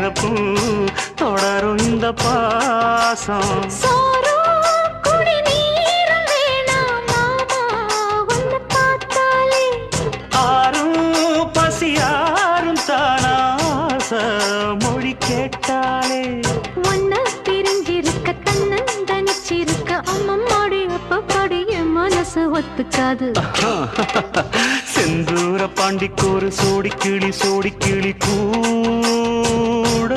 பிறப்பும் தொடரும் இந்த பாசம். மொழி கேட்டாலே ஒன்ன பிரிஞ்சிருக்க தன்னந்தனிச்சிருக்க அம்மம்மாடி அப்பப்படி என் மனசு ஒத்துக்காது. செந்தூர பாண்டிக்கு ஒரு சோடி கிளி கூட